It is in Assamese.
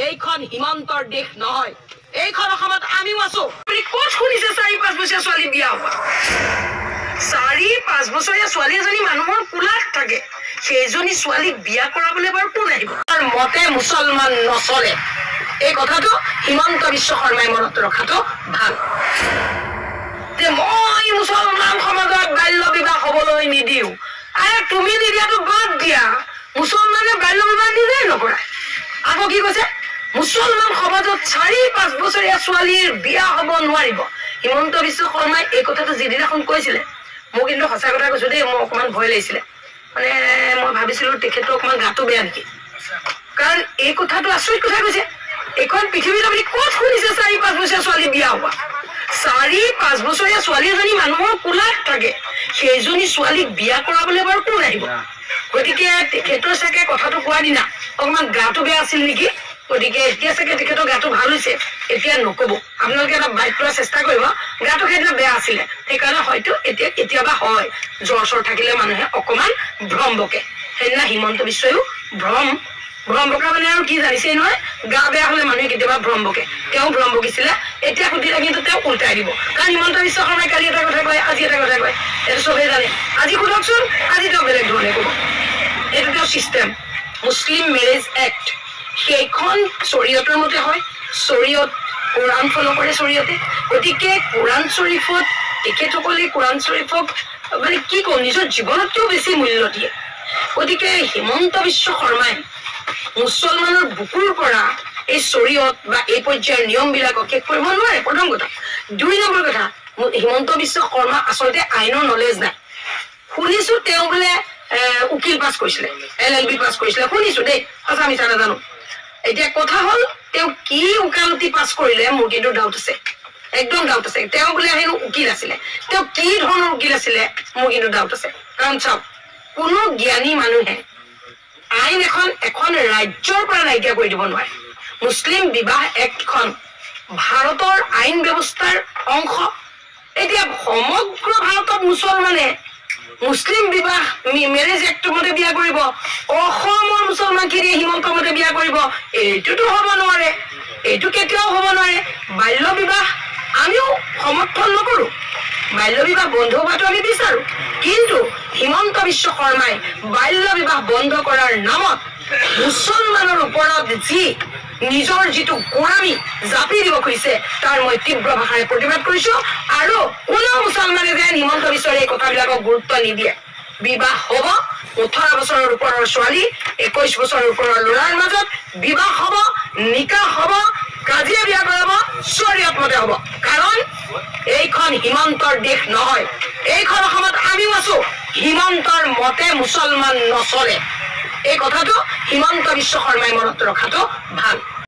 এইখন হিমন্তৰ দেশ নহয়, এইখন অসমত আমিও আছো। আপুনি ক'ত শুনিছে 4-5 বছৰীয়া ছোৱালী বিয়া হোৱা? 4-5 বছৰীয়া ছোৱালী এজনী মানুহৰ কোলাত থাকে, সেইজনী ছোৱালীক বিয়া কৰাবলৈ বাৰু কোন আহিব? তাৰ মতে মুছলমান নচলে। এই কথাটো হিমন্ত বিশ্ব শৰ্মাই মনত ৰখাটো ভাল। যে মই মুছলমান সমাজত বাল্য বিবাহ হবলৈ নিদিও। আৰে তুমি নিদিয়াটো বাদ দিয়া, মুছলমানে বাল্য বিবাহ নিজেই নকৰায়। আকৌ কি কৈছে? মুছলমান সমাজত 4-5 বছৰীয়া ছোৱালীৰ বিয়া হব নোৱাৰিব। হিমন্ত বিশ্ব শৰ্মাই এই কথাটো যিদিনাখন কৈছিলে, মই কিন্তু সঁচা কথা কৈছো দেই, মোৰ অকমান ভয় লাগিছিলে। মানে মই ভাবিছিলো তেখেতৰ অকমান গাটো বেয়া নেকি, কাৰণ এই কথাটো আচৰিত কথা কৈছে। এইখন পৃথিৱীত আপুনি ক'ত শুনিছে 4-5 বছৰীয়া ছোৱালী বিয়া হোৱা? 4-5 বছৰীয়া ছোৱালী এজনী মানুহৰ কোলাত থাকে, সেইজনী ছোৱালীক বিয়া কৰাবলৈ বাৰু কোন আহিব? গতিকে তেখেতৰ চাগে কথাটো কোৱাৰ দিনা অকমান গাটো বেয়া আছিল নেকি। গতিকে এতিয়া চাগে তেখেতৰ গাটো ভাল হৈছে, এতিয়া নকব। আপোনালোকে এটা বাইক লোৱাৰ চেষ্টা কৰিব, গাটো সেইদিনা বেয়া আছিলে, সেইকাৰণে হয়তো এতিয়া কেতিয়াবা হয়, জ্বৰ চৰ থাকিলে মানুহে অকমান ভ্ৰম বকে। সেইদিনা হিমন্ত বিশ্বইও ভ্ৰম বকা মানে আৰু কি জানিছে নহয়, গা বেয়া হলে মানুহে কেতিয়াবা ভ্ৰম বকে, তেওঁ ভ্ৰম বকিছিলে। এতিয়া সুধিলে কিন্তু তেওঁ উল্টাই দিব, কাৰণ হিমন্ত বিশ্ব শৰ্মাই কালি এটা কথা কয়, আজি এটা কথা কয়, এইটো চবেই জানে। আজি সোধকচোন, আজি তেওঁ বেলেগ ধৰণে কব। এইটো তেওঁ চিষ্টেম। মুছলিম মেৰেজ এক্ট সেইখন শৰীয়তৰ মতে হয়, শৰীয়ত কোৰাণ ফল কৰে শৰীয়তে। গতিকে কোৰাণ শ্বৰীফত তেখেতসকলে কোৰাণ শ্বৰীফক মানে কি কওঁ, নিজৰ জীৱনতকৈও বেছি মূল্য দিয়ে। গতিকে হিমন্ত বিশ্ব শৰ্মাই মুছলমানৰ বুকুৰ পৰা এই শৰীয়ত বা এই পৰ্যায়ৰ নিয়ম বিলাকক শেষ কৰিব নোৱাৰে, প্ৰথম কথা। 2 নম্বৰ কথা, হিমন্ত বিশ্ব শৰ্মা আচলতে আইনৰ নলেজ নাই। শুনিছো তেওঁ বোলে উকিল পাছ কৰিছিলে, LLB পাছ কৰিছিলে, শুনিছো দেই, সঁচা মিছা নাজানো। এতিয়া কথা হল, তেওঁ কি উকালতি পাছ কৰিলে মোৰ কিন্তু ডাউট আছে, একদম ডাউট আছে। তেওঁ বোলে হেনো উকিল আছিলে, তেওঁ কি ধৰণৰ উকিল আছিলে মোৰ কিন্তু ডাউট আছে। কাৰণ চাওক, কোনো জ্ঞানী মানুহে আইন এখন ৰাজ্যৰ পৰা নাইকিয়া কৰি দিব নোৱাৰে। মুছলিম বিবাহ এক্টখন ভাৰতৰ আইন ব্যৱস্থাৰ অংশ। এতিয়া সমগ্ৰ ভাৰতত মুছলমানে মুছলিম বিবাহ মেৰেজ এক্টৰ মতে বিয়া কৰিব, অসমৰ মুছলমানখিনিয়ে হিমন্ত মতে বিয়া কৰিব, এইটোতো হব নোৱাৰে, এইটো কেতিয়াও হব নোৱাৰে। বাল্য বিবাহ আমিও সমৰ্থন নকৰো, বাল্য বিবাহ বন্ধ হোৱাটো আমি বিচাৰো, কিন্তু হিমন্ত বিশ্ব শৰ্মাই বাল্য বিবাহ বন্ধ কৰাৰ নামত মুছলমানৰ ওপৰত যি নিজৰ যিটো গোলামী জাপি দিব খুজিছে, তাৰ মই তীব্ৰ ভাষাৰে প্ৰতিবাদ কৰিছো। আৰু কোনো মুছলমানে যেন হিমন্ত বিশ্বৰ এই কথাবিলাকক গুৰুত্ব নিদিয়ে। বিবাহ হব, 18 বছৰৰ ওপৰৰ ছোৱালী 21 বছৰৰ ওপৰৰ ল'ৰাৰ মাজত বিবাহ হব, নিকাহ হব, কাজিয়া বিয়া কৰাব, শৰীয়ত মতে হব। কাৰণ এইখন হিমন্তৰ দেশ নহয়, এইখন অসমত আমিও আছো। হিমন্তৰ মতে মুছলমান নচলে। এই কথাটো হিমন্ত বিশ্ব শৰ্মাই মনত ৰখাটো ভাল।